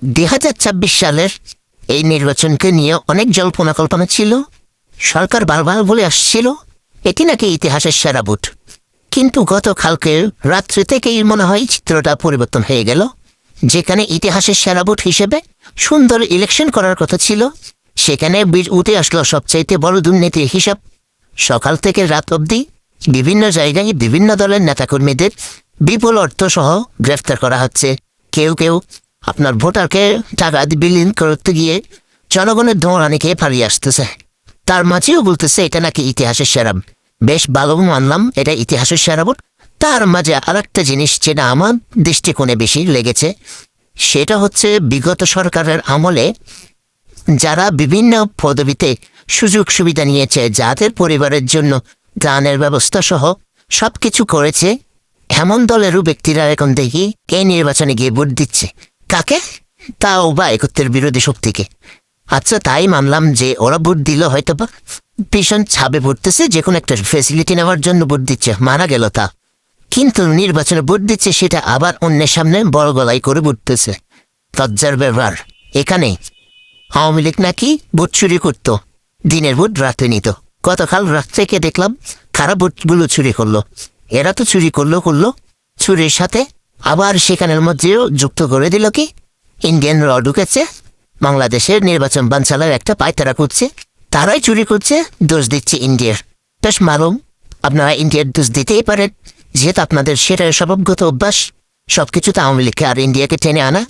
2026 সালের এই নির্বাচনকে নিয়ে অনেক জল্পনা কল্পনা ছিল। সরকার বারবার বলে আসছিল এটি নাকি ইতিহাসের সেরা ভোট, কিন্তু গতকালকে রাত্রি থেকেই মনে হয় চিত্রটা পরিবর্তন হয়ে গেল। যেখানে ইতিহাসের সেরা ভোট হিসেবে সুন্দর ইলেকশন করার কথা ছিল, সেখানে উঠে আসলো সবচাইতে বড় দুর্নীতির হিসাব। সকাল থেকে রাত অবধি বিভিন্ন জায়গায় বিভিন্ন দলের নেতাকর্মীদের বিপুল অর্থ সহ গ্রেফতার করা হচ্ছে। কেউ কেউ আপনার ভোটারকে টাকা বিলীন করতে গিয়ে জনগণের দৌড়ানি খেয়ে পালিয়ে আসতেছে। তার মাঝেও বলতেছে এটা নাকি ইতিহাসের সেরা। বেশ ভালো মানলাম এটা ইতিহাসের সেরা ভোট। তার মাঝে আর একটা জিনিস যেটা আমার দৃষ্টিকোণে বেশি লেগেছে, সেটা হচ্ছে বিগত সরকারের আমলে যারা বিভিন্ন পদবিতে সুযোগ সুবিধা নিয়েছে, যাদের পরিবারের জন্য ত্রাণের ব্যবস্থা সহ সবকিছু করেছে, এমন দলেরও ব্যক্তিরা এখন দেখি এই নির্বাচনে গিয়ে ভোট দিচ্ছে। কাকে? তাও বা একত্রের বিরোধী শক্তিকে। আচ্ছা, তাই মানলাম যে ওরা ভোট দিল হয়তো বা ভীষণ ছাবে ভরতেছে, যে কোনো একটা ফেসিলিটি নেওয়ার জন্য ভোট দিচ্ছে, মানা গেল তা। কিন্তু নির্বাচনে ভোট দিচ্ছে সেটা আবার অন্যের সামনে বড় গলায় করে ভোটতেছে। লজ্জার ব্যবহার। এখানে আওয়ামী লীগ নাকি ভোট চুরি করত, দিনের ভোট রাতে নিত। গতকাল রাত থেকে দেখলাম খারাপ ভোটগুলো চুরি করলো। এরা তো চুরি করলো চুরির সাথে আবার সেখানের মধ্যেও যুক্ত করে দিল কি ইন্ডিয়ান র ঢুকেছে, বাংলাদেশের নির্বাচন বানচালের একটা পায়তারা করছে, তারাই চুরি করছে, দোষ দিচ্ছে ইন্ডিয়ার। বেশ মালুম আপনারা ইন্ডিয়ার দোষ দিতেই পারেন, যেহেতু আপনাদের সেটার স্বভাবগত অভ্যাস সবকিছুতে আওয়ামী লীগকে আর ইন্ডিয়াকে টেনে আনা।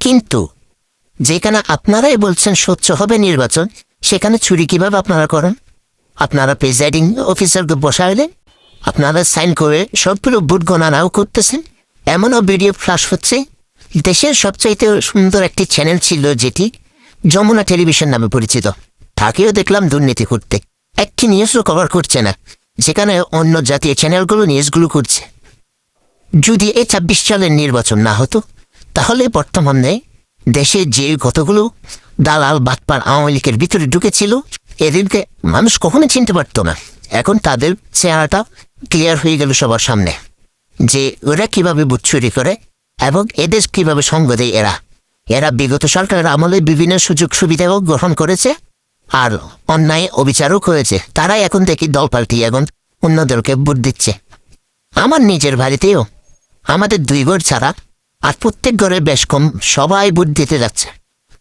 কিন্তু যেখানে আপনারাই বলছেন স্বচ্ছ হবে নির্বাচন, সেখানে চুরি কিভাবে আপনারা করেন? আপনারা প্রিজাইডিং অফিসারকে বসাইলেন, আপনারা সাইন করে সবগুলো ভোট গণনাও করতেছেন। এমনও ভিডিও ফ্লাশ হচ্ছে। দেশের সবচাইতে সুন্দর একটি চ্যানেল ছিল যেটি যমুনা টেলিভিশন নামে পরিচিত, তাকেও দেখলাম দুর্নীতি করতে। একটি নিউজও কভার করছে না, যেখানে অন্য জাতীয় চ্যানেলগুলো নিউজগুলো করছে। যদি এই 26 সালের নির্বাচন না হতো, তাহলে বর্তমানে দেশে যে কতগুলো দালাল বাটপার আওয়ামী লীগের ভিতরে ঢুকেছিল, এদেরকে মানুষ কখনো চিনতে পারত না। এখন তাদের চেহারাটা ক্লিয়ার হয়ে গেল সবার সামনে, যে ওরা কিভাবে ভোট চুরি করে এবং এদের কিভাবে সঙ্গ দেয়। এরা বিগত সরকারের আমলে বিভিন্ন সুযোগ সুবিধাও গ্রহণ করেছে আর অন্যায় অবিচারও করেছে। তারাই এখন দেখি দল পাল্টিয়ে এখন অন্যদেরকে ভোট দিচ্ছে। আমার নিজের বাড়িতেও আমাদের 2 ঘর ছাড়া আর প্রত্যেক ঘরে বেশ কম সবাই ভোট দিতে যাচ্ছে,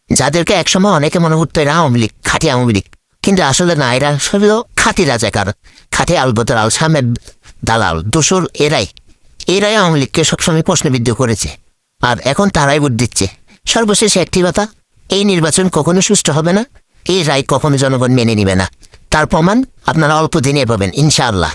যাদেরকে একসময় অনেকে মনে করতো এরা আওয়ামী লীগ, খাঁটি আওয়ামী লীগ, কিন্তু আসলে না, এরা সব খাঁটি রাজাকার, খাঁটি আলবদর আল সামের দালাল দোসর। এরাই আওয়ামী লীগকে সবসময় প্রশ্নবিদ্ধ করেছে, আর এখন তারাই ভোট দিচ্ছে। সর্বশেষে একটি কথা, এই নির্বাচন কখনো সুষ্ঠু হবে না, এই রায় কখনো জনগণ মেনে নিবে না। তার প্রমাণ আপনারা অল্প দিনে পাবেন ইনশাআল্লাহ।